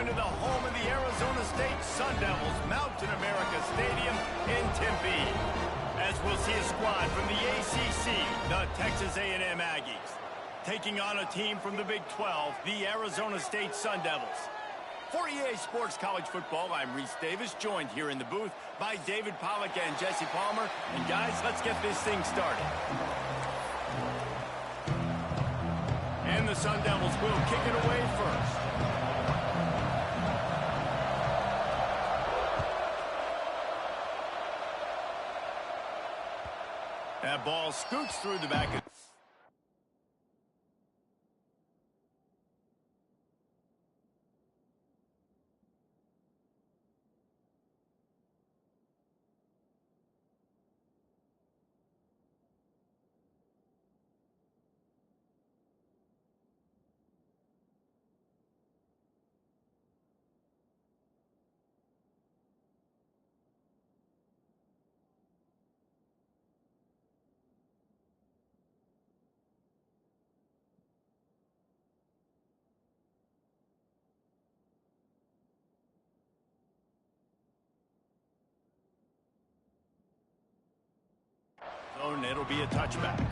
going to the home of the Arizona State Sun Devils, Mountain America Stadium in Tempe, as we'll see a squad from the ACC, the Texas A&M Aggies, taking on a team from the Big 12, the Arizona State Sun Devils. For EA Sports College Football, I'm Reese Davis, joined here in the booth by David Pollack and Jesse Palmer. And guys, let's get this thing started. And the Sun Devils will kick it away first. That ball scoots through the back of... and it'll be a touchback.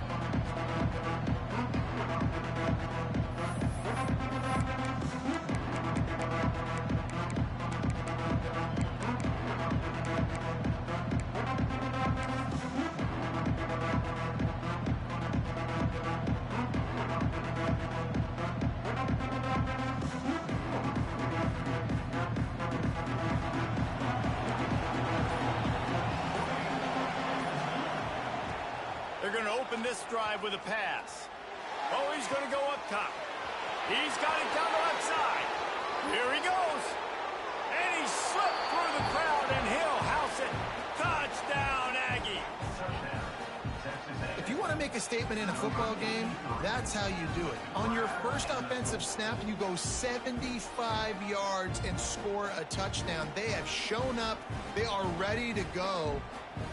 They're going to open this drive with a pass. Oh, he's going to go up top. He's got it down the left side. Here he goes. And he slipped through the crowd, and he'll house it. Touchdown, Aggie. If you want to make a statement in a football game, that's how you do it. On your first offensive snap, you go 75 yards and score a touchdown. They have shown up. They are ready to go.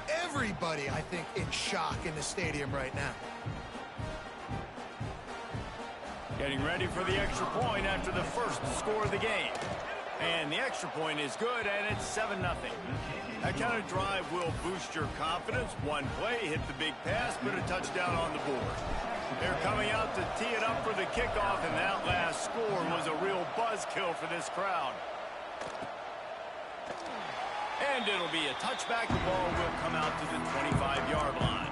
Everybody, I think, in shock in the stadium right now. Getting ready for the extra point after the first score of the game. And the extra point is good, and it's 7-0. That kind of drive will boost your confidence. One play, hit the big pass, put a touchdown on the board. They're coming out to tee it up for the kickoff, and that last score was a real buzzkill for this crowd. And it'll be a touchback. The ball will come out to the 25-yard line.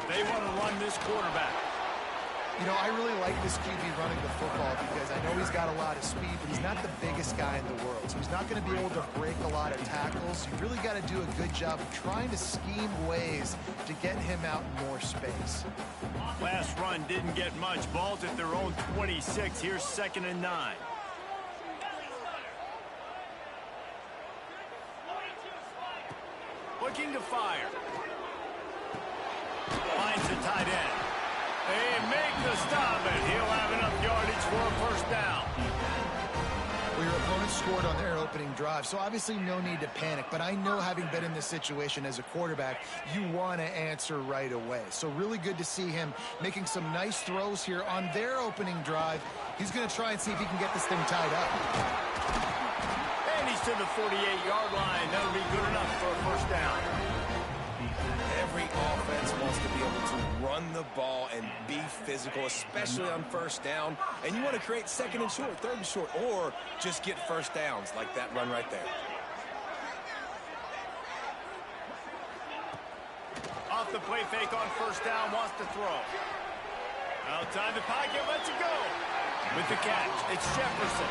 They want to run this quarterback. You know, I really like this QB running the football because I know he's got a lot of speed, but he's not the biggest guy in the world. So he's not going to be able to break a lot of tackles. You really got to do a good job of trying to scheme ways to get him out in more space. Last run didn't get much. Ball's at their own 26. Here's 2nd and 9. Looking to fire. Finds the tight end. They make the stop, and he'll have enough yardage for a first down. Well, your opponent scored on their opening drive, so obviously no need to panic. But I know, having been in this situation as a quarterback, you want to answer right away. So really good to see him making some nice throws here on their opening drive. He's going to try and see if he can get this thing tied up. And he's to the 48-yard line. That'll be good enough for a first down. Every offense wants to be able to run the ball and be physical, especially on first down. And you want to create 2nd and short, 3rd and short, or just get first downs like that run right there. Off the play fake on first down, wants to throw. Outside the pocket, lets it go. With the catch, it's Jefferson.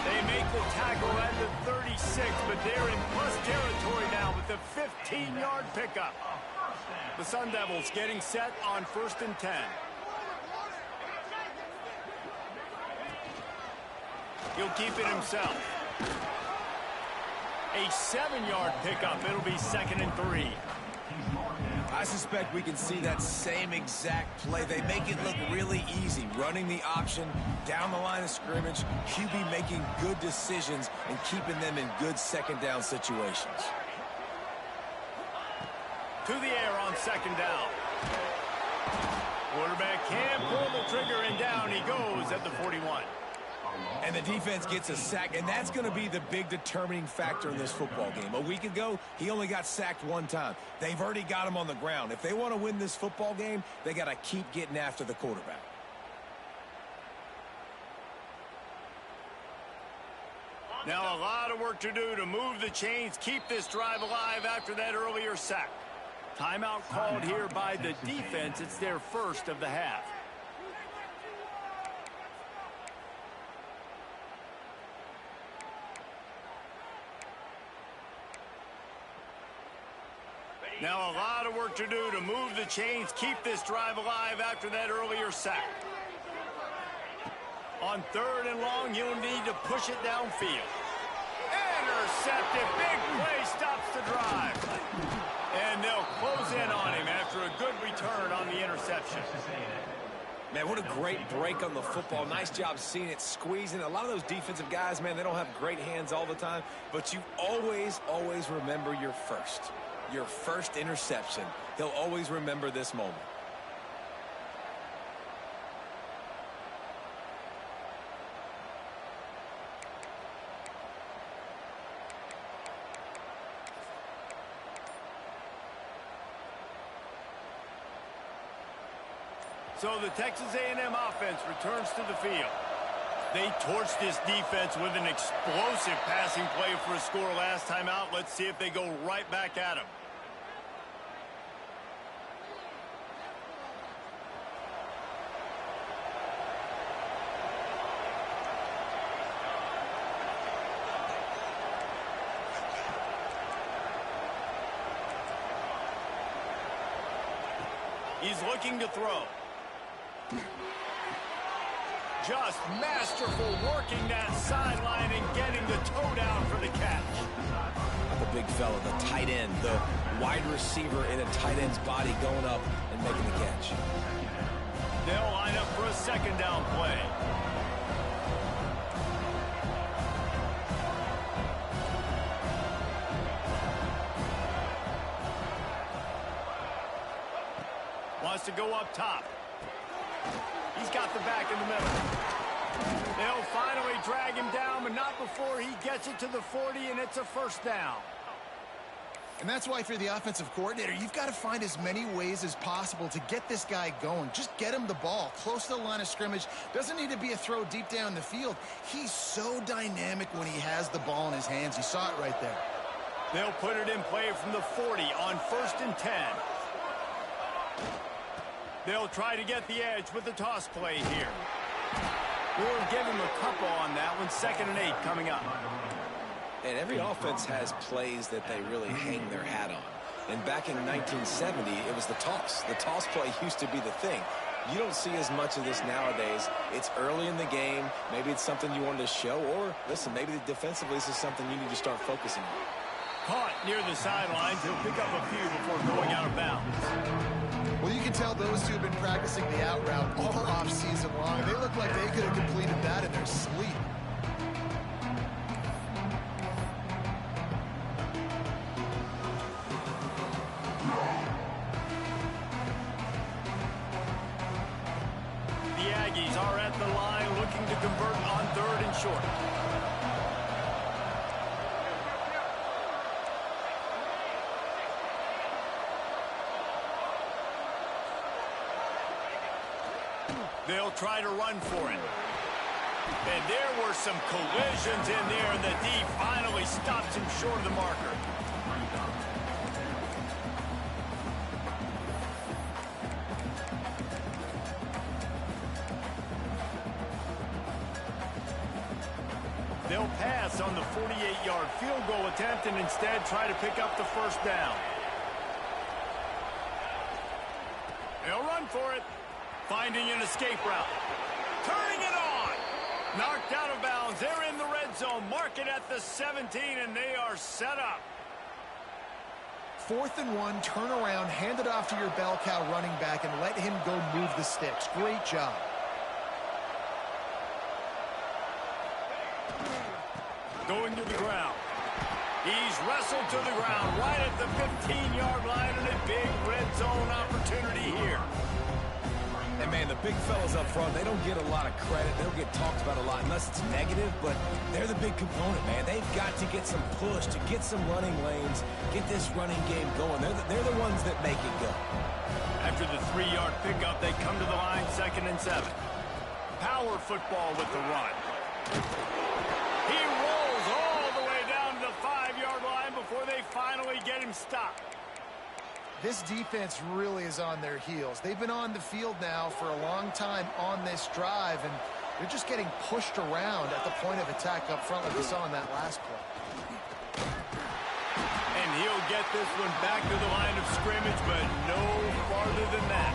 They make the tackle at the 36, but they're in plus territory now with the 15-yard pickup. The Sun Devils getting set on 1st and 10. He'll keep it himself. A 7-yard pickup. It'll be 2nd and 3. I suspect we can see that same exact play. They make it look really easy, running the option down the line of scrimmage, QB making good decisions and keeping them in good second down situations. To the air on second down. Quarterback can't pull the trigger, and down he goes at the 41. And the defense gets a sack, and that's going to be the big determining factor in this football game. A week ago, he only got sacked one time. They've already got him on the ground. If they want to win this football game, they got to keep getting after the quarterback. Now a lot of work to do to move the chains, keep this drive alive after that earlier sack. Timeout called here by the defense. It's their first of the half. Now a lot of work to do to move the chains, keep this drive alive after that earlier sack. On third and long, you'll need to push it downfield. Intercepted. Big play stops the drive. And they'll close in on him after a good return on the interception. Man, what a great break on the football. Nice job seeing it, squeezing. A lot of those defensive guys, man, they don't have great hands all the time, but you always, always remember your first interception. He'll always remember this moment. So the Texas A&M offense returns to the field. They torched this defense with an explosive passing play for a score last time out. Let's see if they go right back at him. He's looking to throw. Just masterful working that sideline and getting the toe down for the catch. The big fella, the tight end, the wide receiver in a tight end's body going up and making the catch. They'll line up for a second down play. Wants to go up top. He's got the back in the middle. They'll finally drag him down, but not before he gets it to the 40, and it's a first down. And that's why, if you're the offensive coordinator, you've got to find as many ways as possible to get this guy going. Just get him the ball close to the line of scrimmage. Doesn't need to be a throw deep down the field. He's so dynamic when he has the ball in his hands. You saw it right there. They'll put it in play from the 40 on 1st and 10. They'll try to get the edge with the toss play here. We'll give him a couple on that one. 2nd and 8 coming up. And every offense has plays that they really hang their hat on. And back in 1970, it was the toss. The toss play used to be the thing. You don't see as much of this nowadays. It's early in the game. Maybe it's something you wanted to show. Or, listen, maybe defensively this is something you need to start focusing on. Caught near the sidelines. He'll pick up a few before going out of bounds. Well, you can tell those two have been practicing the out route all off-season long. They look like they could have completed that in their sleep. The Aggies are at the line looking to convert on 3rd and short. They'll try to run for it. And there were some collisions in there, and the D finally stops him short of the marker. They'll pass on the 48-yard field goal attempt and instead try to pick up the first down. They'll run for it. Finding an escape route. Turning it on. Knocked out of bounds. They're in the red zone. Mark it at the 17, and they are set up. 4th and 1, turn around, hand it off to your bell cow running back, and let him go move the sticks. Great job. Going to the ground. He's wrestled to the ground right at the 15-yard line, and a big red zone opportunity here. And, man, the big fellas up front, they don't get a lot of credit. They don't get talked about a lot unless it's negative, but they're the big component, man. They've got to get some push, to get some running lanes, get this running game going. They're the ones that make it go. After the 3-yard pickup, they come to the line, 2nd and 7. Power football with the run. He rolls all the way down to the 5-yard line before they finally get him stopped. This defense really is on their heels. They've been on the field now for a long time on this drive, and they're just getting pushed around at the point of attack up front like we saw in that last play. And he'll get this one back to the line of scrimmage, but no farther than that.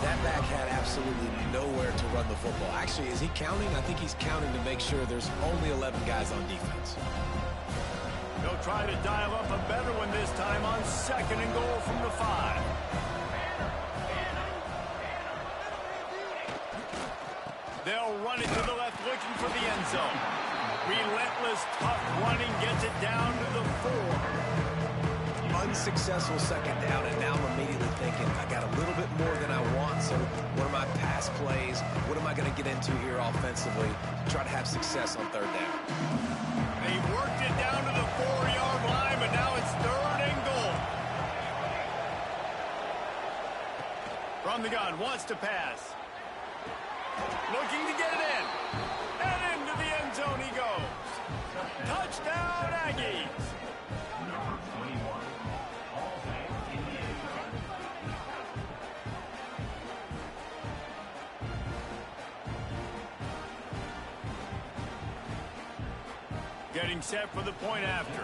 That back had absolutely nowhere to run the football. Actually, is he counting? I think he's counting to make sure there's only 11 guys on defense. They'll try to dial up a better one this time on 2nd and goal from the 5. They'll run it to the left, looking for the end zone. Relentless, tough running gets it down to the 4. Unsuccessful 2nd down, and now I'm immediately thinking, I got a little bit more than I want, so what are my pass plays? What am I going to get into here offensively to try to have success on 3rd down? They worked it down to the 4-yard line, but now it's 3rd and goal. From the gun, wants to pass. Looking to get it in. And into the end zone he goes. Touchdown, Aggies. Getting set for the point after.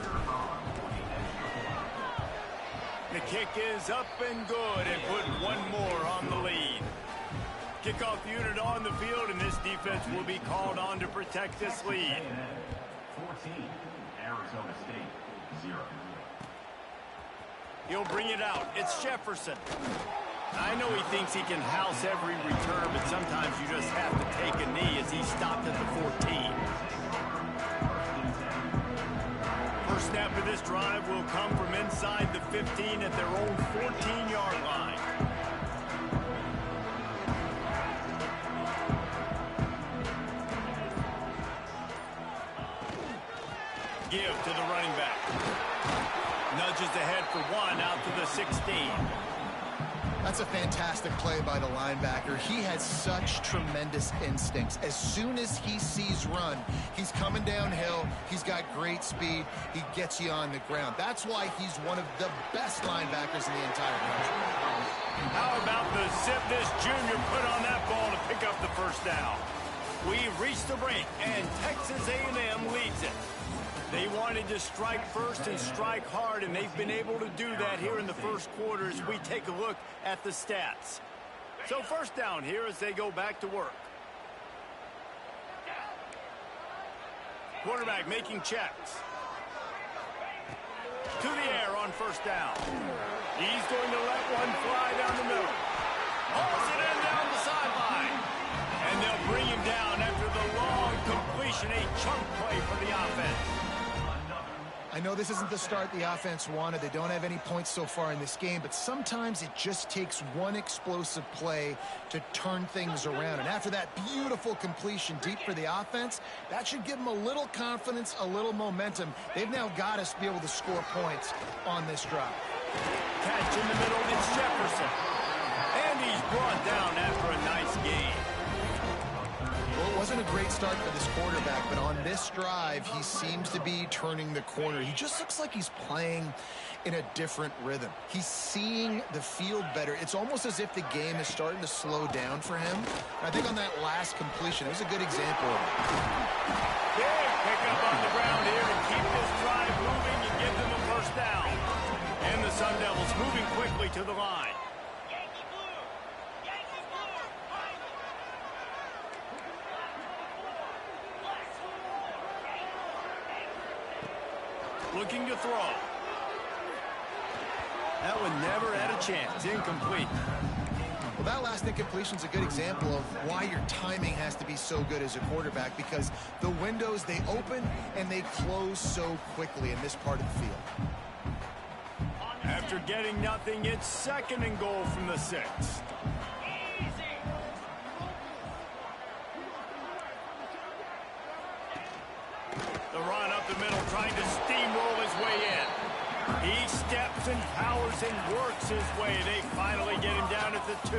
The kick is up and good, and put one more on the lead. Kickoff unit on the field, and this defense will be called on to protect this lead. 14, Arizona State, 0. He'll bring it out. It's Jefferson. I know he thinks he can house every return, but sometimes you just have to take a knee as he stopped at the 14. First snap of this drive will come from inside the 15 at their own 14-yard line. Give to the running back. Nudges ahead for 1 out to the 16. That's a fantastic play by the linebacker. He has such tremendous instincts. As soon as he sees run, he's coming downhill. He's got great speed. He gets you on the ground. That's why he's one of the best linebackers in the entire country. How about the zip this junior put on that ball to pick up the first down? We've reached the break, and Texas A&M leads it. They wanted to strike first and strike hard, and they've been able to do that here in the first quarter as we take a look at the stats. So first down here as they go back to work. Quarterback making checks. To the air on first down. He's going to let one fly down the middle. Hauls it in down the sideline. And they'll bring him down after the long completion, a chunk play for the offense. I know this isn't the start the offense wanted. They don't have any points so far in this game, but sometimes it just takes one explosive play to turn things around. And after that beautiful completion deep for the offense, that should give them a little confidence, a little momentum. They've now got us to be able to score points on this drive. Catch in the middle, it's Jefferson. And he's brought down after a nice game. Well, it wasn't a great start for this quarterback, but on this drive, he seems to be turning the corner. He just looks like he's playing in a different rhythm. He's seeing the field better. It's almost as if the game is starting to slow down for him. And I think on that last completion, it was a good example of it. Big pickup on the ground here to keep this drive moving and give them a first down. And the Sun Devils moving quickly to the line. Looking to throw. That one never had a chance. Incomplete. Well, that last incompletion is a good example of why your timing has to be so good as a quarterback, because the windows, they open and they close so quickly in this part of the field. After getting nothing, it's 2nd and goal from the 6. The run up the middle, trying to steamroll his way in. He steps and powers and works his way. They finally get him down at the 2.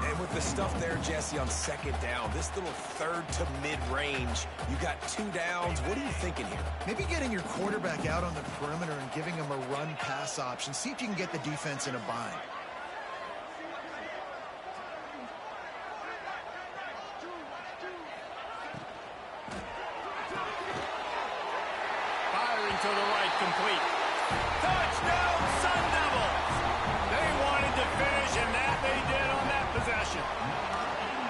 And with the stuff there, Jesse, on 2nd down, this little 3rd to mid-range, you got 2 downs. What are you thinking here? Maybe getting your quarterback out on the perimeter and giving him a run-pass option. See if you can get the defense in a bind. Firing to the right, complete. Touchdown, Sun Devils! They wanted to finish, and that they did on that possession.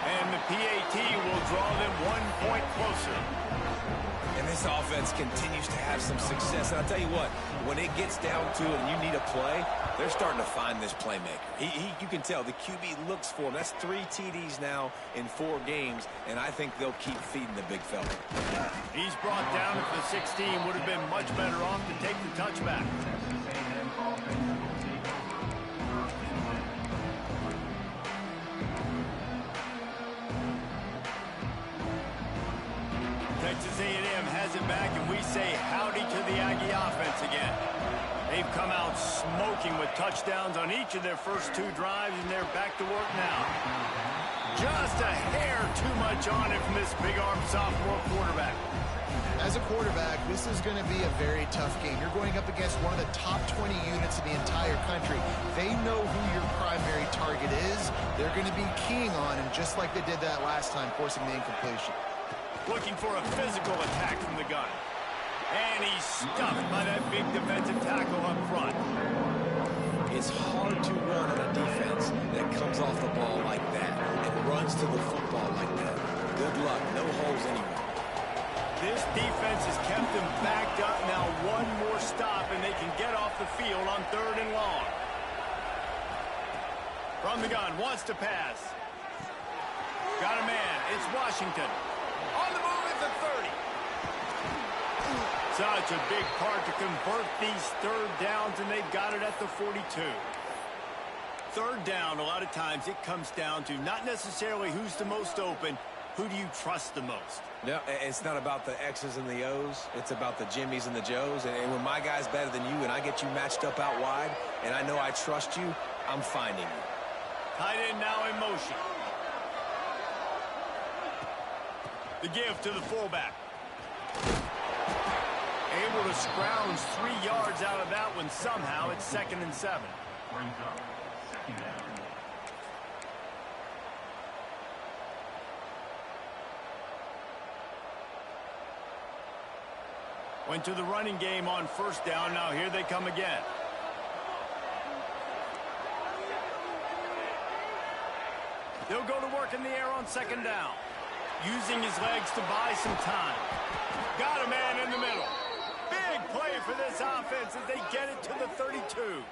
And the PAT will draw them 1 point closer. And this offense continues to have some success. And I'll tell you what, when it gets down to it and you need a play, they're starting to find this playmaker. You can tell the QB looks for him. That's 3 TDs now in 4 games, and I think they'll keep feeding the big fella. He's brought down at the 16. Would have been much better off to take the touchback. Texas A&M has it back, and we say howdy to the Aggie offense again. They've come out smoking with touchdowns on each of their first 2 drives, and they're back to work now. Just a hair too much on it from this big-arm sophomore quarterback. As a quarterback, this is going to be a very tough game. You're going up against one of the top 20 units in the entire country. They know who your primary target is. They're going to be keying on him, just like they did that last time, forcing the incompletion. Looking for a physical attack from the gun. And he's stuffed by that big defensive tackle up front. It's hard to run on a defense that comes off the ball like that and runs to the football like that. Good luck. No holes anywhere. This defense has kept them backed up. Now 1 more stop, and they can get off the field on 3rd and long. From the gun, wants to pass. Got a man. It's Washington. On the move at the 30. Such a big part to convert these 3rd downs, and they've got it at the 42. 3rd down, a lot of times it comes down to not necessarily who's the most open, who do you trust the most? No, it's not about the X's and the O's. It's about the Jimmies and the Joes. And when my guy's better than you and I get you matched up out wide, and I know I trust you, I'm finding you. Tight end now in motion. The give to the fullback. Able to scrounge 3 yards out of that one somehow. It's 2nd and 7. Brings up 2nd down. Went to the running game on 1st down. Now here they come again. They'll go to work in the air on 2nd down. Using his legs to buy some time. Got a man in the middle. Big play for this offense as they get it to the 32.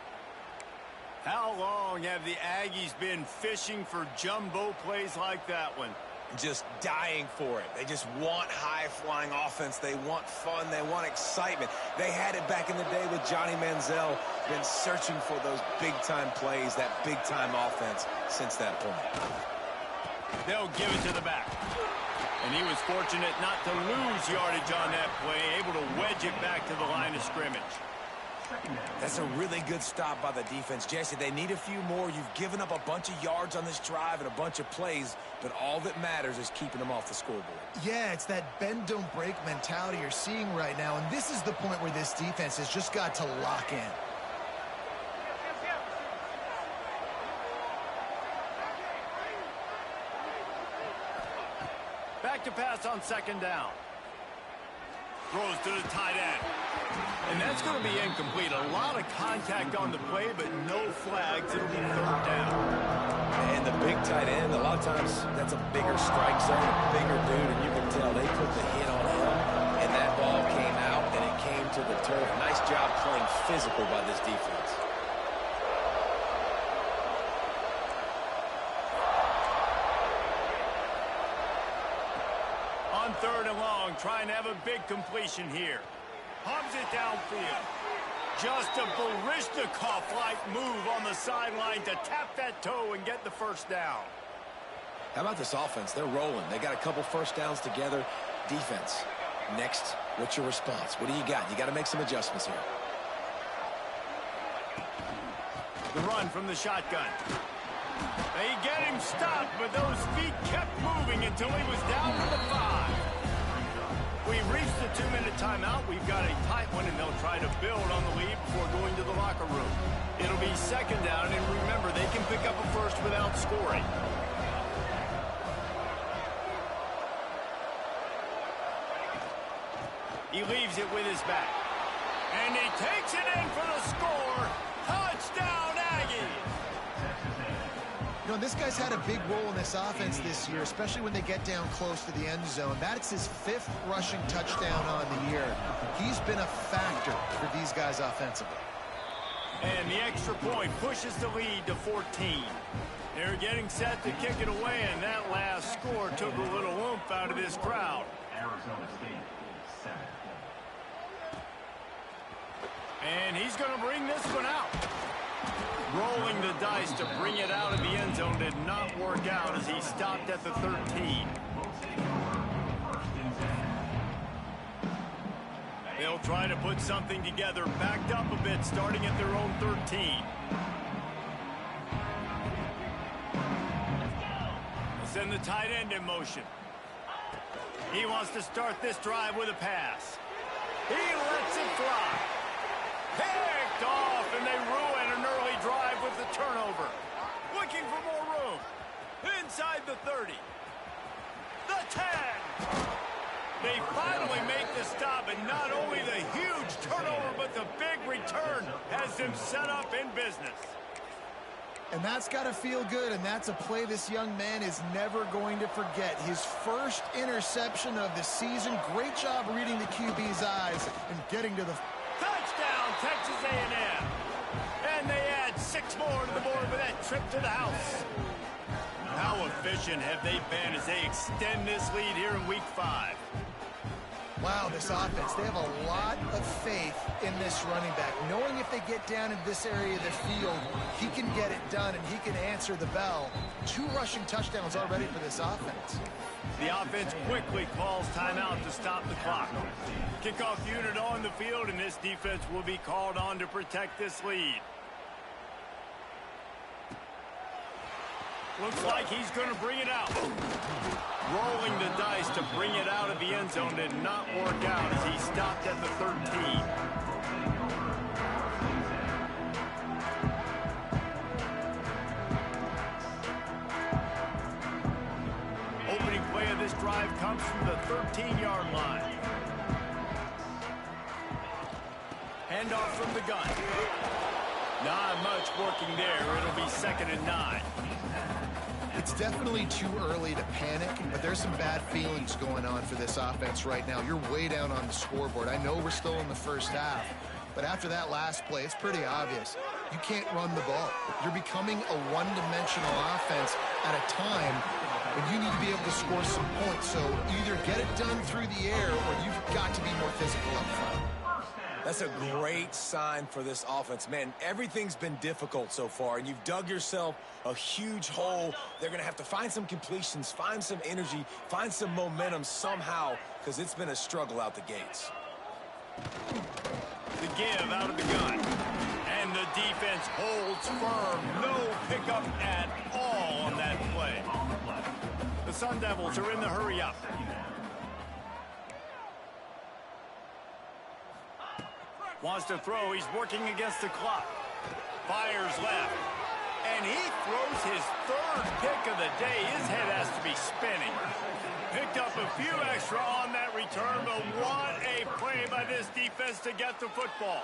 How long have the Aggies been fishing for jumbo plays like that one? Just dying for it. They just want high-flying offense. They want fun. They want excitement. They had it back in the day with Johnny Manziel. Been searching for those big-time plays, that big-time offense since that point. They'll give it to the back. And he was fortunate not to lose yardage on that play, able to wedge it back to the line of scrimmage. That's a really good stop by the defense. Jesse, they need a few more. You've given up a bunch of yards on this drive and a bunch of plays, but all that matters is keeping them off the scoreboard. Yeah, it's that bend, don't break mentality you're seeing right now, and this is the point where this defense has just got to lock in. Back to pass on 2nd down. Throws to the tight end. And that's going to be incomplete. A lot of contact on the play, but no flags. It'll be 3rd down. And the big tight end, a lot of times that's a bigger strike zone, a bigger dude, and you can tell they put the hit on him, and that ball came out, and it came to the turf. Nice job playing physical by this defense. On 3rd and long, trying to have a big completion here. Hubs it downfield. Just a Baryshnikov-like move on the sideline to tap that toe and get the first down. How about this offense? They're rolling. They got a couple first downs together. Defense. Next, what's your response? What do you got? You got to make some adjustments here. The run from the shotgun. They get him stopped, but those feet kept moving until he was down to the 5. We've reached the 2-minute timeout. We've got a tight one, and they'll try to build on the lead before going to the locker room. It'll be 2nd down, and remember, they can pick up a first without scoring. He leaves it with his back. And he takes it in for the score. Touchdown, Aggies! You know, this guy's had a big role in this offense this year, especially when they get down close to the end zone. That's his 5th rushing touchdown on the year. He's been a factor for these guys offensively. And the extra point pushes the lead to 14. They're getting set to kick it away, and that last score took a little oomph out of this crowd. Arizona State, 7. And he's going to bring this one out. Rolling the dice to bring it out of the end zone did not work out as he stopped at the 13. They'll try to put something together, backed up a bit, starting at their own 13. They'll send the tight end in motion. He wants to start this drive with a pass. He lets it fly. Picked off, and they ruin an early drive with the turnover. Looking for more room. Inside the 30. The 10. They finally make the stop, and not only the huge turnover, but the big return has them set up in business. And that's got to feel good, and that's a play this young man is never going to forget. His first interception of the season. Great job reading the QB's eyes and getting to the... Touchdown, Texas A&M. And they add 6 more to the board with that trip to the house. How efficient have they been as they extend this lead here in Week 5? Wow, this offense, they have a lot of faith in this running back, knowing if they get down in this area of the field, he can get it done and he can answer the bell. 2 rushing touchdowns already for this offense. The offense quickly calls timeout to stop the clock. Kickoff unit on the field, and this defense will be called on to protect this lead. Looks like he's going to bring it out. Rolling the dice to bring it out of the end zone did not work out as he stopped at the 13. Opening play of this drive comes from the 13-yard line. Handoff from the gun. Not much working there. It'll be 2nd and 9. It's definitely too early to panic, but there's some bad feelings going on for this offense right now. You're way down on the scoreboard. I know we're still in the first half, but after that last play, it's pretty obvious. You can't run the ball. You're becoming a one-dimensional offense at a time when you need to be able to score some points. So either get it done through the air or you've got to be more physical up front. That's a great sign for this offense. Man, everything's been difficult so far, and you've dug yourself a huge hole. They're going to have to find some completions, find some energy, find some momentum somehow, because it's been a struggle out the gates. The give out of the gun. And the defense holds firm. No pickup at all on that play. The Sun Devils are in the hurry-up. Wants to throw. He's working against the clock. Fires left. And he throws his 3rd pick of the day. His head has to be spinning. Picked up a few extra on that return, but what a play by this defense to get the football.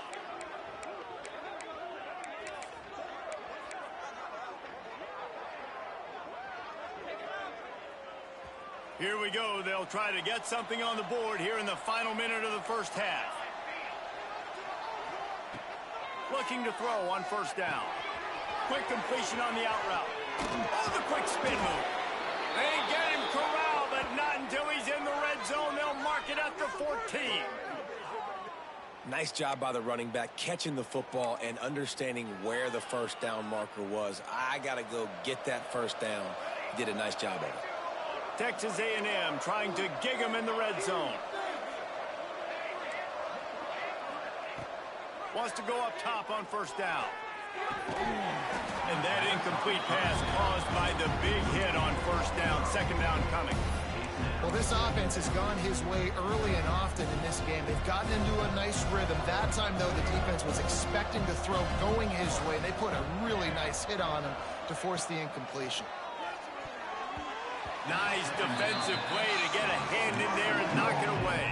Here we go. They'll try to get something on the board here in the final minute of the first half. Looking to throw on 1st down. Quick completion on the out route. Oh, the quick spin move. They get him corralled, but not until he's in the red zone 14. Nice job by the running back catching the football and understanding where the first down marker was. I got to go get that first down. He did a nice job of it. Texas A&M trying to gig him in the red zone. Wants to go up top on first down. And that incomplete pass caused by the big hit on first down. Second down coming. Well, this offense has gone his way early and often in this game. They've gotten into a nice rhythm. That time, though, the defense was expecting to throw going his way. They put a really nice hit on him to force the incompletion. Nice defensive play to get a hand in there and knock it away.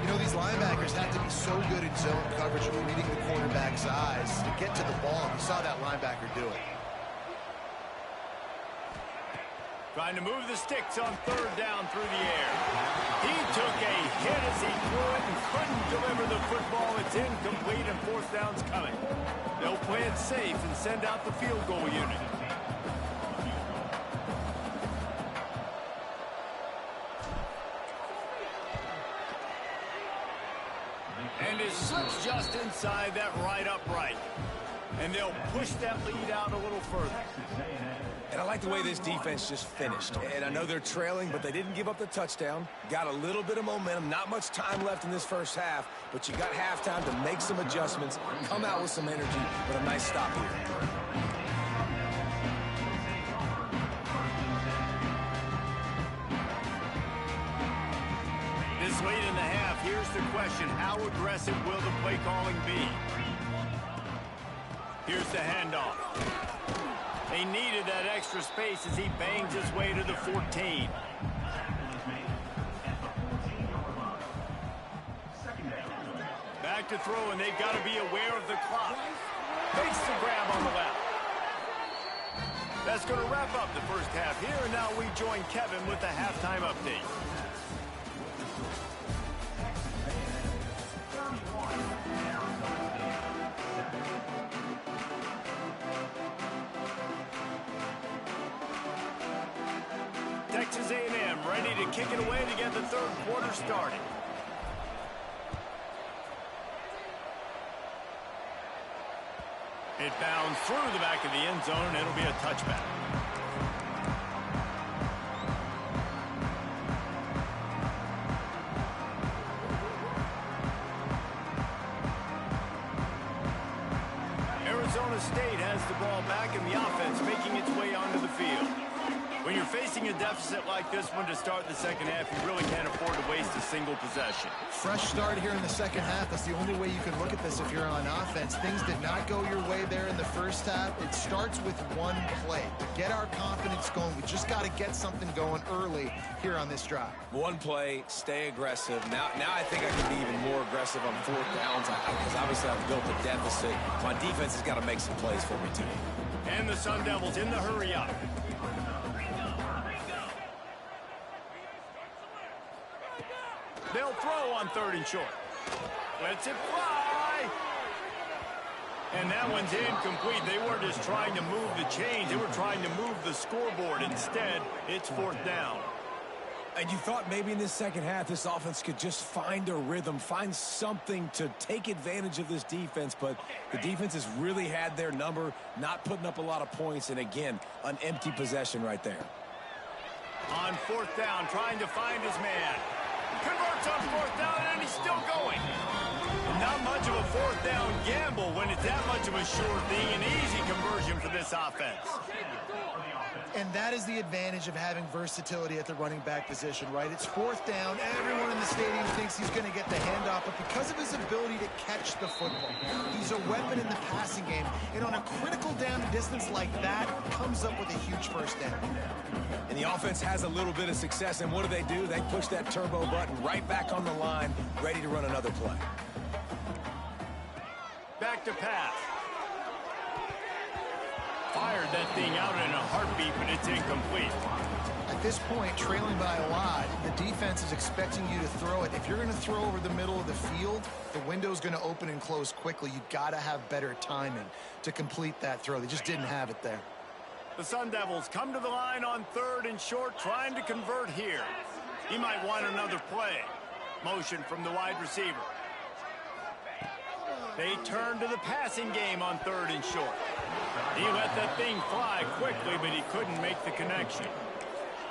You know, these linebackers have to be so good in zone coverage of reading the quarterback's eyes to get to the ball. You saw that linebacker do it. Trying to move the sticks on third down through the air. He took a hit as he threw it and couldn't deliver the football. It's incomplete and fourth down's coming. They'll play it safe and send out the field goal unit. And it slips just inside that right upright. And they'll push that lead out a little further. And I like the way this defense just finished. And I know they're trailing, but they didn't give up the touchdown. Got a little bit of momentum. Not much time left in this first half, but you got halftime to make some adjustments, come out with some energy, with a nice stop here. This late in the half, here's the question. How aggressive will the play calling be? Here's the handoff. They needed that extra space as he bangs his way to the 14. Back to throw, and they've got to be aware of the clock. Makes the grab on the left. That's going to wrap up the first half here, and now we join Kevin with the halftime update. Texas A&M ready to kick it away to get the third quarter started. It bounds through the back of the end zone, and it'll be a touchback. Arizona State has the ball back, and the offense making its way onto the field. When you're facing a deficit like this one to start the second half, you really can't afford to waste a single possession. Fresh start here in the second half. That's the only way you can look at this if you're on offense. Things did not go your way there in the first half. It starts with one play. To get our confidence going, we just got to get something going early here on this drive. One play, stay aggressive. Now I think I can be even more aggressive on fourth downs because obviously I've built a deficit. My defense has got to make some plays for me too. And the Sun Devils in the hurry up. They'll throw on third and short. Lets it fly. And that one's incomplete. They weren't just trying to move the chains. They were trying to move the scoreboard. Instead, it's fourth down. And you thought maybe in this second half this offense could just find a rhythm, find something to take advantage of this defense, but the defense has really had their number, not putting up a lot of points, and again, an empty possession right there. On fourth down, trying to find his man. Converts on fourth down, and he's still going. Not much of a fourth down gamble when it's that much of a sure thing. An easy conversion for this offense. And that is the advantage of having versatility at the running back position, right? It's fourth down. Everyone in the stadium thinks he's going to get the handoff, but because of his ability to catch the football, he's a weapon in the passing game. And on a critical down distance like that, comes up with a huge first down. And the offense has a little bit of success, and what do? They push that turbo button right back on the line, ready to run another play. Back to pass. Fired that thing out in a heartbeat, but it's incomplete. At this point, trailing by a lot, the defense is expecting you to throw it. If you're going to throw over the middle of the field, the window's going to open and close quickly. You've got to have better timing to complete that throw. They just didn't have it there. The Sun Devils come to the line on third and short, trying to convert here. He might want another play. Motion from the wide receiver. They turn to the passing game on 3rd and short. He let that thing fly quickly, but he couldn't make the connection.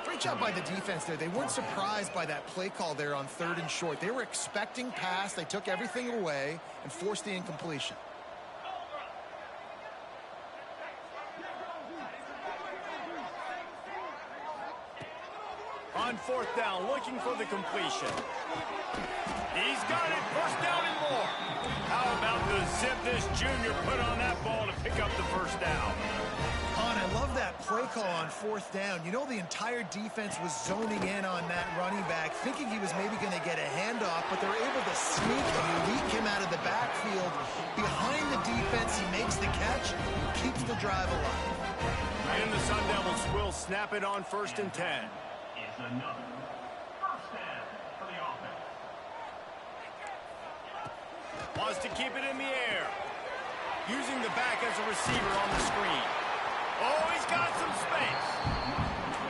Great job by the defense there. They weren't surprised by that play call there on 3rd and short. They were expecting pass. They took everything away and forced the incompletion. On 4th down, looking for the completion. He's got it. 1st down and more. How about the zip this junior put on that ball to pick up the 1st down? I love that play call on 4th down. You know, the entire defense was zoning in on that running back, thinking he was maybe going to get a handoff, but they're able to sneak and leak him out of the backfield. Behind the defense, he makes the catch, keeps the drive alive. And the Sun Devils will snap it on 1st and 10. It's another 1st down for the offense. Wants to keep it in the air. Using the back as a receiver on the screen. Oh, he's got some space.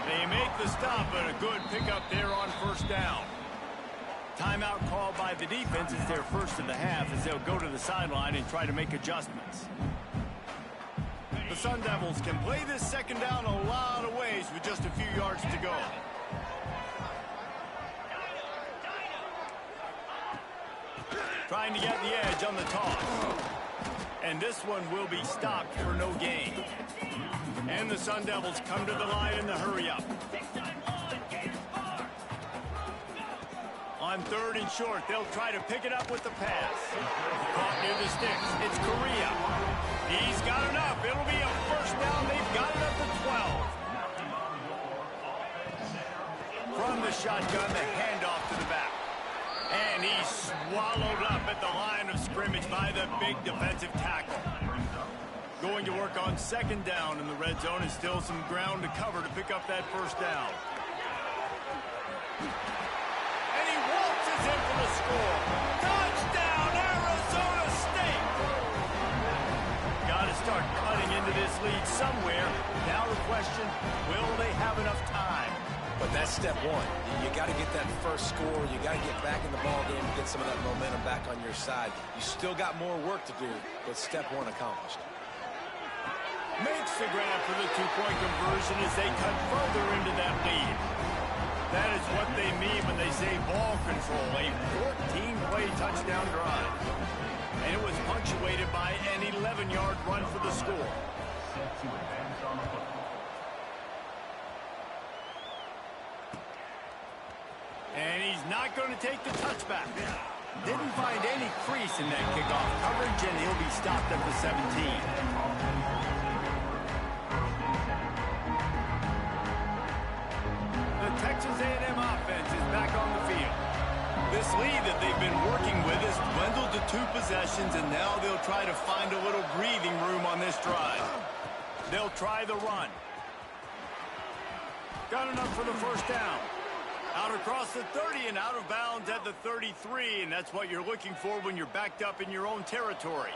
They make the stop, but a good pickup there on 1st down. Timeout called by the defense is their first of the half as they'll go to the sideline and try to make adjustments. The Sun Devils can play this 2nd down a lot of ways with just a few yards to go. Trying to get the edge on the toss. And this one will be stopped for no gain. And the Sun Devils come to the line in the hurry-up. On 3rd and short, they'll try to pick it up with the pass. Caught near the sticks. It's Correa. He's got enough. It'll be a 1st down. They've got it up to 12. From the shotgun, the handoff to the back. And he's swallowed up at the line of scrimmage by the big defensive tackle. Going to work on 2nd down in the red zone and still some ground to cover to pick up that 1st down. And he waltzes in for the score. Touchdown, Arizona State! Got to start cutting into this lead somewhere. Now the question, will they have enough time? But that's step one. You got to get that first score. You got to get back in the ball game and get some of that momentum back on your side. You still got more work to do, but step one accomplished. Makes the grab for the 2-point conversion as they cut further into that lead. That is what they mean when they say ball control, a 14-play touchdown drive. And it was punctuated by an 11-yard run for the score. Set to advance on the football. And he's not going to take the touchback. Didn't find any crease in that kickoff coverage, and he'll be stopped at the 17. The Texas A&M offense is back on the field. This lead that they've been working with has dwindled to 2 possessions, and now they'll try to find a little breathing room on this drive. They'll try the run. Got enough for the 1st down. Out across the 30 and out of bounds at the 33, and that's what you're looking for when you're backed up in your own territory.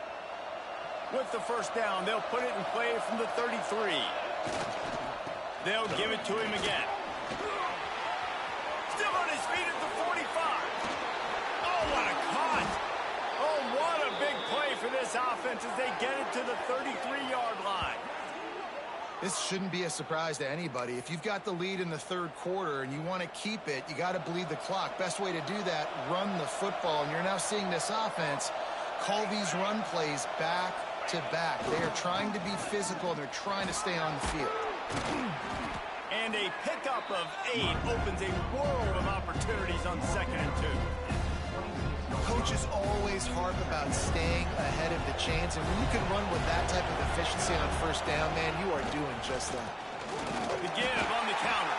With the 1st down, they'll put it in play from the 33. They'll give it to him again. Still on his feet at the 45. Oh, what a cut. Oh, what a big play for this offense as they get it to the 33-yard line. This shouldn't be a surprise to anybody. If you've got the lead in the 3rd quarter and you want to keep it, you got to bleed the clock. Best way to do that, run the football. And you're now seeing this offense call these run plays back to back. They are trying to be physical, and they're trying to stay on the field. And a pickup of 8 opens a world of opportunities on 2nd and 2. Coaches always harp about staying ahead of the chains, and when you can run with that type of efficiency on 1st down, man, you are doing just that. The give on the counter.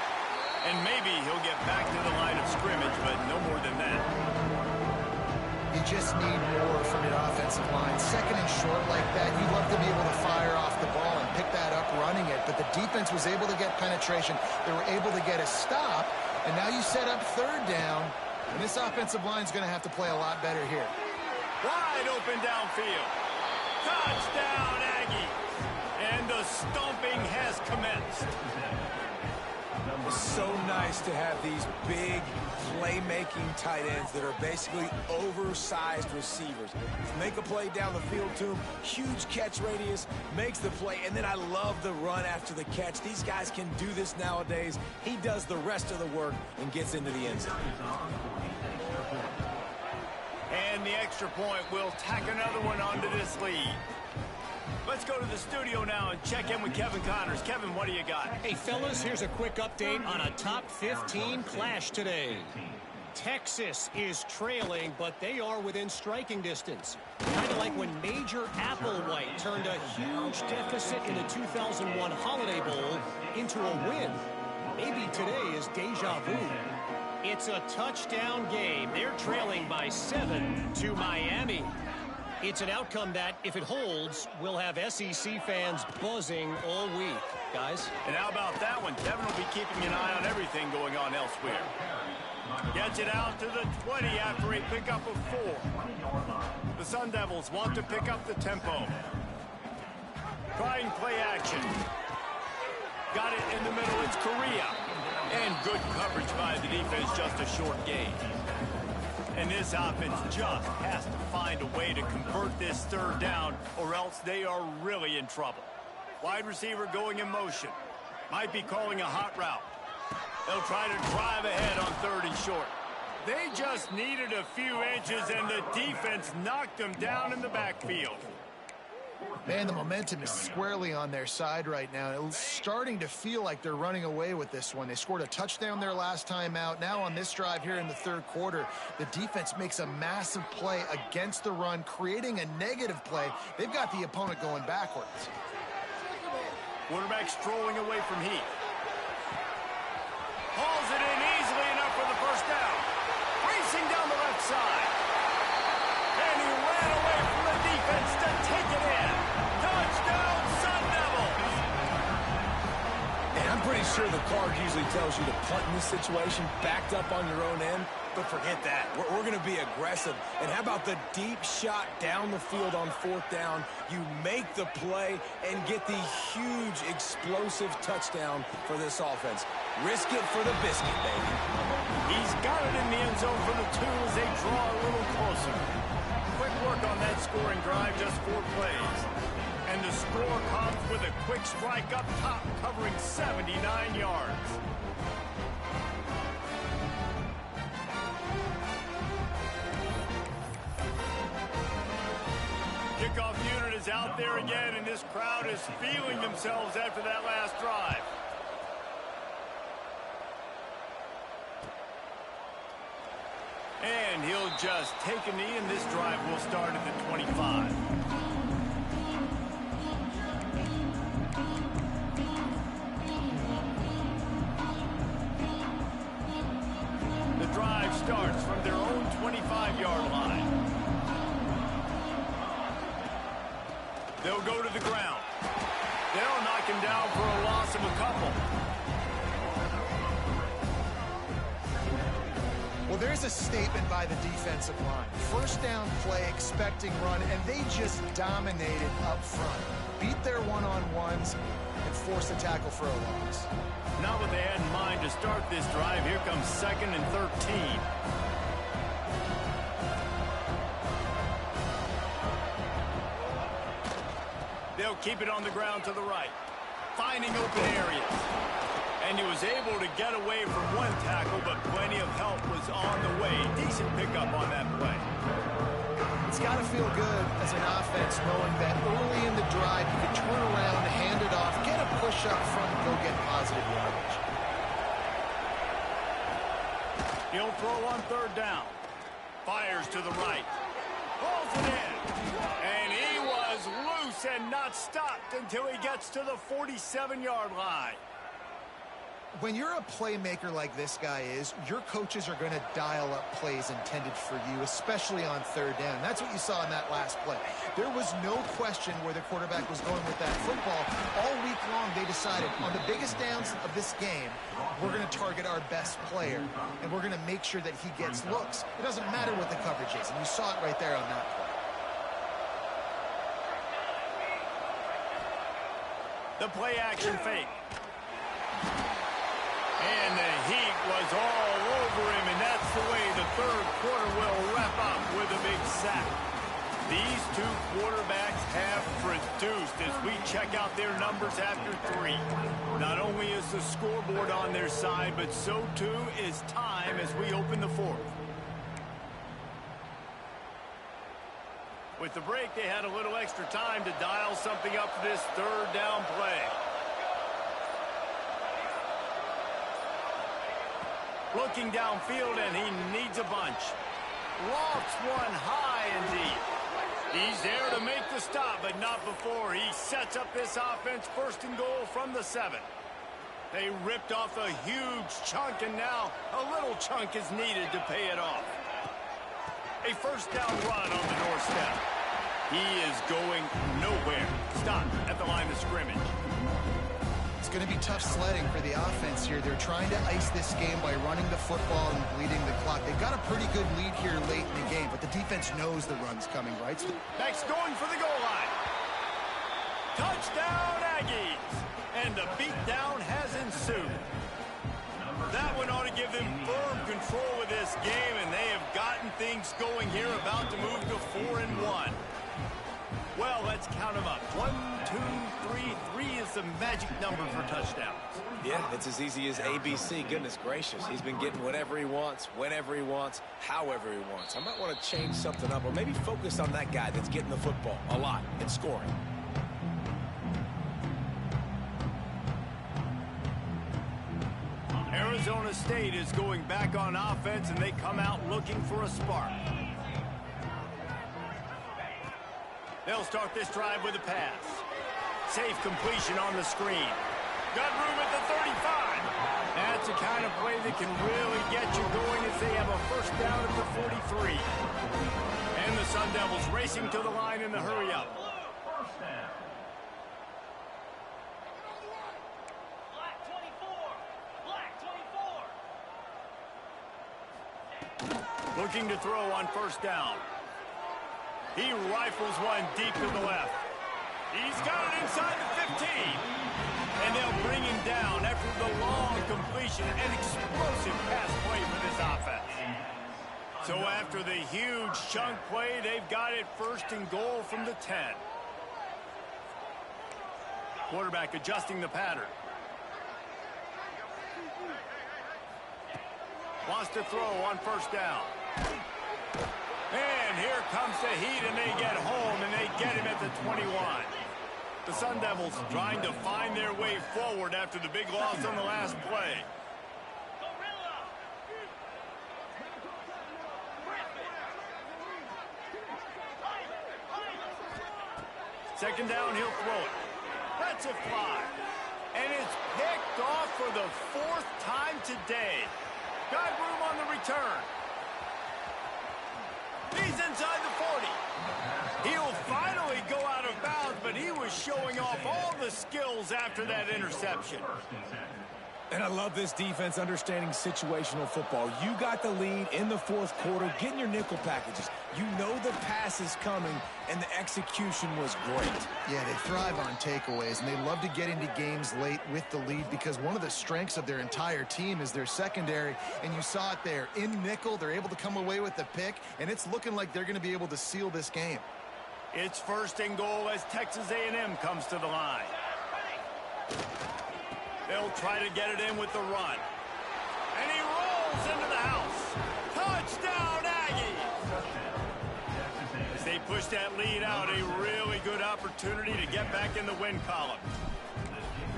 And maybe he'll get back to the line of scrimmage, but no more than that. You just need more from your offensive line. 2nd and short like that, you'd love to be able to fire off the ball and pick that up running it, but the defense was able to get penetration. They were able to get a stop, and now you set up 3rd down. And this offensive line is going to have to play a lot better here. Wide open downfield. Touchdown, Aggies. And the stomping has commenced. So nice to have these big playmaking tight ends that are basically oversized receivers. Make a play down the field to him, huge catch radius, makes the play, and then I love the run after the catch. These guys can do this nowadays. He does the rest of the work and gets into the end zone. And the extra point will tack another one onto this lead. Let's go to the studio now and check in with Kevin Connors. Kevin, what do you got? Hey, fellas, here's a quick update on a top 15 clash today. Texas is trailing, but they are within striking distance. Kind of like when Major Applewhite turned a huge deficit in the 2001 Holiday Bowl into a win. Maybe today is deja vu. It's a touchdown game. They're trailing by 7 to Miami. It's an outcome that, if it holds, will have SEC fans buzzing all week, guys. And how about that one? Kevin will be keeping an eye on everything going on elsewhere. Gets it out to the 20 after a pickup of 4. The Sun Devils want to pick up the tempo. Trying play action. Got it in the middle. It's Korea. And good coverage by the defense, just a short gain. And this offense just has to find a way to convert this third down, or else they are really in trouble. Wide receiver going in motion. Might be calling a hot route. They'll try to drive ahead on 3rd and short. They just needed a few inches, and the defense knocked them down in the backfield. Man, the momentum is squarely on their side right now. It's starting to feel like they're running away with this one. They scored a touchdown their last time out. Now on this drive here in the 3rd quarter, the defense makes a massive play against the run, creating a negative play. They've got the opponent going backwards. Quarterback strolling away from Heath. Hauls it in easily enough for the first down. Racing down the left side. And he ran away from the defense to take it in. Touchdown, Sun Devils! And I'm pretty sure the card usually tells you to punt in this situation, backed up on your own end. But forget that. We're going to be aggressive. And how about the deep shot down the field on 4th down? You make the play and get the huge explosive touchdown for this offense. Risk it for the biscuit, baby. He's got it in the end zone for the 2 as they draw a little closer. Quick work on that scoring drive, just 4 plays. And the score comes with a quick strike up top, covering 79 yards. Kickoff unit is out there again, and this crowd is feeling themselves after that last drive. And he'll just take a knee, and this drive will start at the 25. The drive starts from their own 25-yard line. They'll go to the ground. They'll knock him down for a loss of a couple. Well, there's a statement by the defensive line. First down play, expecting run, and they just dominated up front. Beat their one-on-ones and forced a tackle for a loss. Not what they had in mind to start this drive. Here comes 2nd and 13. They'll keep it on the ground to the right. Finding open areas. And he was able to get away from one tackle, but plenty of help was on the way. Decent pickup on that play. It's got to feel good as an offense knowing that early in the drive you can turn around, hand it off, get a push up front, and go get positive yardage. He'll throw on 3rd down. Fires to the right. Pulls it in. And he was loose and not stopped until he gets to the 47-yard line. When you're a playmaker like this guy is, your coaches are going to dial up plays intended for you, especially on 3rd down. That's what you saw in that last play. There was no question where the quarterback was going with that football. All week long, they decided on the biggest downs of this game, we're going to target our best player, and we're going to make sure that he gets looks. It doesn't matter what the coverage is, and you saw it right there on that play. The play action fake. And the heat was all over him, and that's the way the third quarter will wrap up with a big sack. These two quarterbacks have produced as we check out their numbers after 3. Not only is the scoreboard on their side, but so too is time as we open the fourth. With the break, they had a little extra time to dial something up for this third down play. Looking downfield, and he needs a bunch. Lofts one high and deep. He's there to make the stop, but not before he sets up this offense first and goal from the 7. They ripped off a huge chunk, and now a little chunk is needed to pay it off. A first down run on the doorstep. He is going nowhere. Stop at the line of scrimmage. It's going to be tough sledding for the offense here. They're trying to ice this game by running the football and bleeding the clock. They've got a pretty good lead here late in the game, but the defense knows the run's coming, right? Next, going for the goal line. Touchdown, Aggies! And the beatdown has ensued. That one ought to give them firm control of this game, and they have gotten things going here, about to move to 4-1. Well, let's count them up. 1, 2, 3. 3 is the magic number for touchdowns. Yeah, it's as easy as ABC. Goodness gracious. He's been getting whatever he wants, whenever he wants, however he wants. I might want to change something up, or maybe focus on that guy that's getting the football a lot and scoring. Arizona State is going back on offense, and they come out looking for a spark. They'll start this drive with a pass. Safe completion on the screen. Got room at the 35. That's the kind of play that can really get you going as they have a first down at the 43. And the Sun Devils racing to the line in the hurry-up. Looking to throw on first down. He rifles one deep to the left. He's got it inside the 15. And they'll bring him down after the long completion. An explosive pass play for this offense. So after the huge chunk play, they've got it first and goal from the 10. Quarterback adjusting the pattern. Wants to throw on first down. And here comes the heat, and they get home, and they get him at the 21. The Sun Devils trying to find their way forward after the big loss on the last play. Second down, he'll throw it. That's a fly. And it's picked off for the 4th time today. Got room on the return. He's inside the 40. He'll finally go out of bounds, but he was showing off all the skills after that interception. And I love this defense understanding situational football. You got the lead in the 4th quarter, getting your nickel packages. You know the pass is coming, and the execution was great. Yeah, they thrive on takeaways, and they love to get into games late with the lead because one of the strengths of their entire team is their secondary, and you saw it there. In nickel, they're able to come away with the pick, and it's looking like they're going to be able to seal this game. It's first and goal as Texas A&M comes to the line. They'll try to get it in with the run. And he rolls into the house. Touchdown, Aggies! As they push that lead out, a really good opportunity to get back in the win column.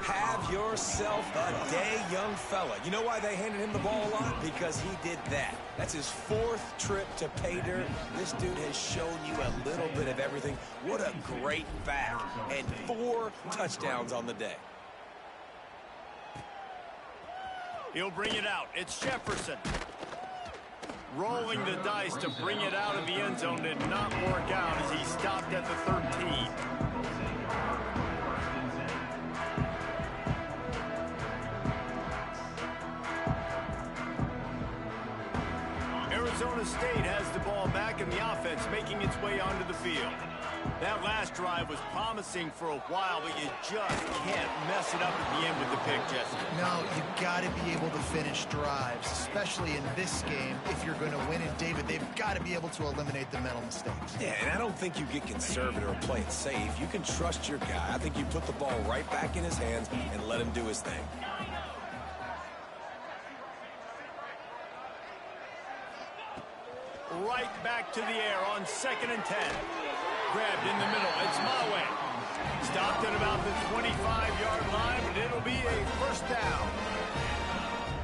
Have yourself a day, young fella. You know why they handed him the ball a lot? Because he did that. That's his 4th trip to pay dirt. This dude has shown you a little bit of everything. What a great back. And 4 touchdowns on the day. He'll bring it out. It's Jefferson. Rolling the dice to bring it out of the end zone did not work out as he stopped at the 13. Arizona State has the ball back and the offense making its way onto the field. That last drive was promising for a while, but you just can't mess it up at the end with the pick, Jesse. No, you've got to be able to finish drives, especially in this game. If you're going to win it, David, they've got to be able to eliminate the mental mistakes. Yeah, and I don't think you get conservative or play it safe. You can trust your guy. I think you put the ball right back in his hands and let him do his thing. Right back to the air on 2nd and 10. Grabbed in the middle. It's Mawe. Stopped at about the 25-yard line, but it'll be a first down.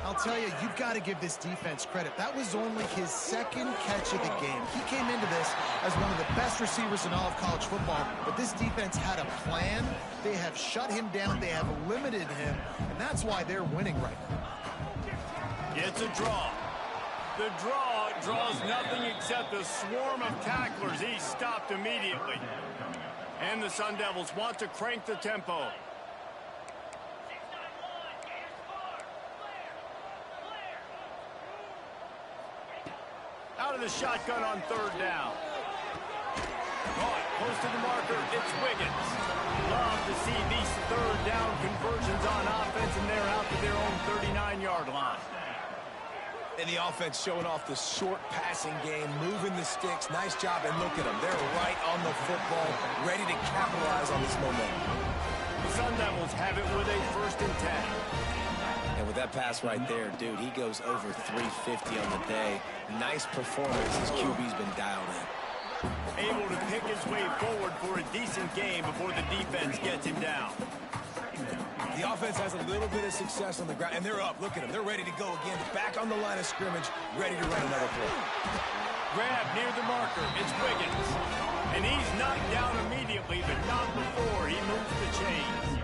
I'll tell you, you've got to give this defense credit. That was only his second catch of the game. He came into this as one of the best receivers in all of college football, but this defense had a plan. They have shut him down. They have limited him, and that's why they're winning right now. It's a draw. The draw draws nothing except a swarm of tacklers. He's stopped immediately. And the Sun Devils want to crank the tempo. Out of the shotgun on 3rd down. Caught close to the marker. It's Wiggins. Love to see these 3rd down conversions on offense, and they're out to their own 39-yard line. And the offense showing off the short passing game, moving the sticks. Nice job, and look at them. They're right on the football, ready to capitalize on this momentum. The Sun Devils have it with a 1st and 10. And with that pass right there, dude, he goes over 350 on the day. Nice performance. His QB's been dialed in. Able to pick his way forward for a decent game before the defense gets him down. The offense has a little bit of success on the ground, and they're up. Look at them. They're ready to go again. Back on the line of scrimmage, ready to run another play. Grab near the marker. It's Wiggins. And he's knocked down immediately, but not before he moves the chains.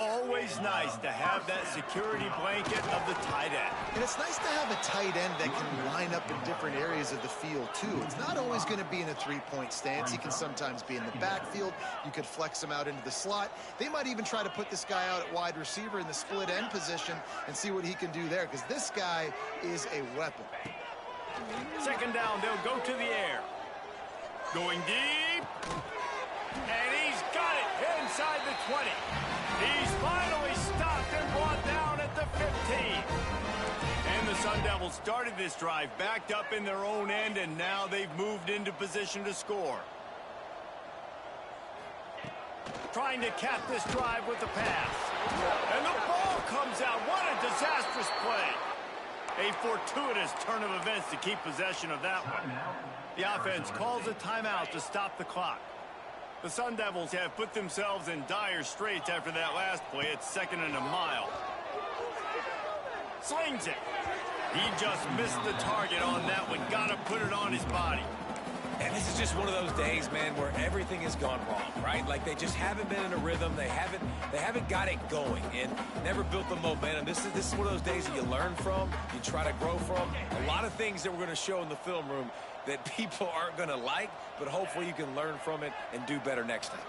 Always nice to have that security blanket of the tight end. And it's nice to have a tight end that can line up in different areas of the field, too. It's not always going to be in a three-point stance. He can sometimes be in the backfield. You could flex him out into the slot. They might even try to put this guy out at wide receiver in the split end position and see what he can do there, because this guy is a weapon. 2nd down, they'll go to the air. Going deep. And he's got it inside the 20. He's finally stopped and brought down at the 15. And the Sun Devils started this drive backed up in their own end, and now they've moved into position to score. Trying to cap this drive with the pass. And the ball comes out. What a disastrous play. A fortuitous turn of events to keep possession of that one. The offense calls a timeout to stop the clock. The Sun Devils have put themselves in dire straits after that last play. It's 2nd and a mile. Slings it. He just missed the target on that one. Got to put it on his body. And this is just one of those days, man, where everything has gone wrong, right? Like they just haven't been in a rhythm. They haven't got it going and never built the momentum. This is one of those days that you learn from, you try to grow from. A lot of things that we're going to show in the film room that people aren't going to like, but hopefully you can learn from it and do better next time.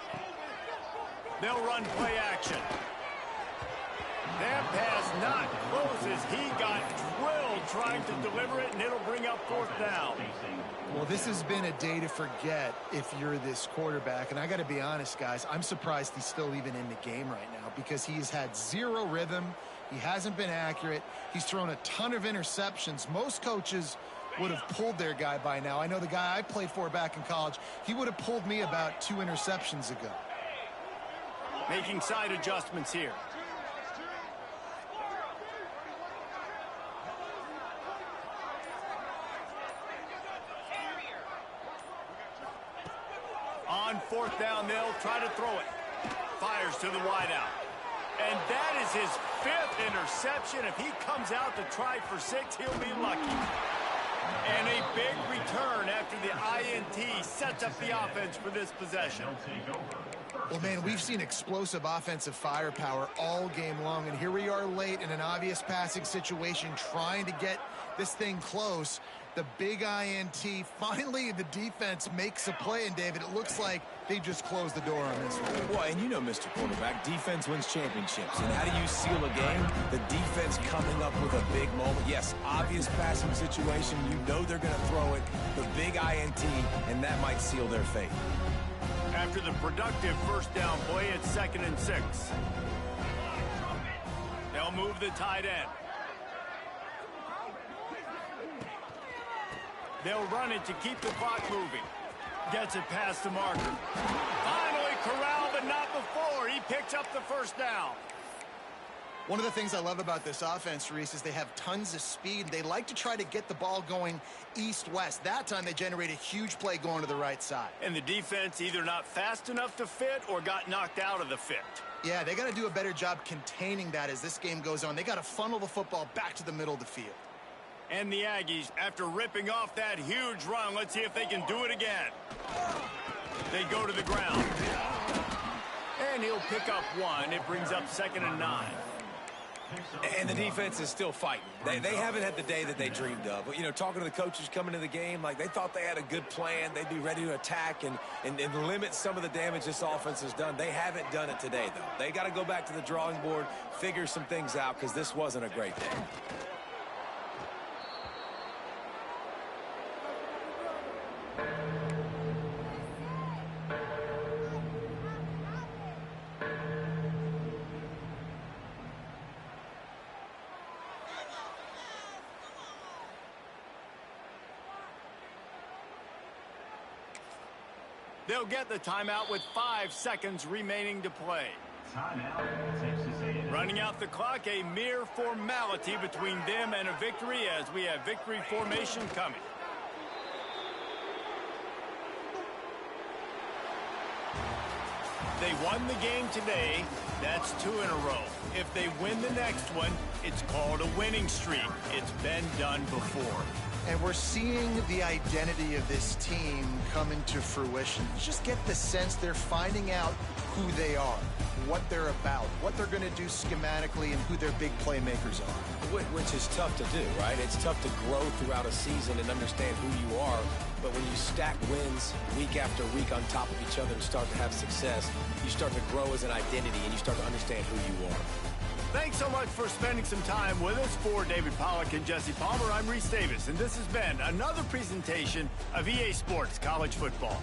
They'll run play action. That pass not close as he got drilled trying to deliver it, and it'll bring up 4th down. Well, this has been a day to forget if you're this quarterback. And I got to be honest, guys, I'm surprised he's still even in the game right now because he's had zero rhythm. He hasn't been accurate. He's thrown a ton of interceptions. Most coaches would have pulled their guy by now. I know the guy I played for back in college, he would have pulled me about 2 interceptions ago. Making side adjustments here. On 4th down, they'll try to throw it. Fires to the wideout. And that is his 5th interception. If he comes out to try for 6, he'll be lucky. And a big return after the INT sets up the offense for this possession. Well, man, we've seen explosive offensive firepower all game long, and here we are late in an obvious passing situation trying to get this thing close, The big INT. Finally, the defense makes a play, and David, it looks like they just closed the door on this one. Well, and you know, Mr. Quarterback, defense wins championships. And how do you seal a game? The defense coming up with a big moment. Yes, obvious passing situation. You know they're going to throw it. The big INT, and that might seal their fate. After the productive first down play, it's 2nd and 6. They'll move the tight end. They'll run it to keep the clock moving. Gets it past the marker. Finally corralled, but not before. He picks up the first down. One of the things I love about this offense, Reese, is they have tons of speed. They like to try to get the ball going east-west. That time they generate a huge play going to the right side. And the defense either not fast enough to fit or got knocked out of the fit. Yeah, they got to do a better job containing that as this game goes on. They got to funnel the football back to the middle of the field. And the Aggies, after ripping off that huge run, let's see if they can do it again. They go to the ground. And he'll pick up one. It brings up 2nd and 9. And the defense is still fighting. They haven't had the day that they dreamed of. But, you know, talking to the coaches coming into the game, like they thought they had a good plan. They'd be ready to attack and limit some of the damage this offense has done. They haven't done it today, though. They got to go back to the drawing board, figure some things out, because this wasn't a great day. They'll get the timeout with 5 seconds remaining to play. Timeout, Texas A&M. Running out the clock, a mere formality between them and a victory as we have victory formation coming. They won the game today. That's 2 in a row. If they win the next one, it's called a winning streak. It's been done before. And we're seeing the identity of this team come into fruition. You just get the sense they're finding out who they are, what they're about, what they're going to do schematically, and who their big playmakers are. Which is tough to do, right? It's tough to grow throughout a season and understand who you are. But when you stack wins week after week on top of each other and start to have success, you start to grow as an identity and you start to understand who you are. Thanks so much for spending some time with us. For David Pollack and Jesse Palmer, I'm Reese Davis, and this has been another presentation of EA Sports College Football.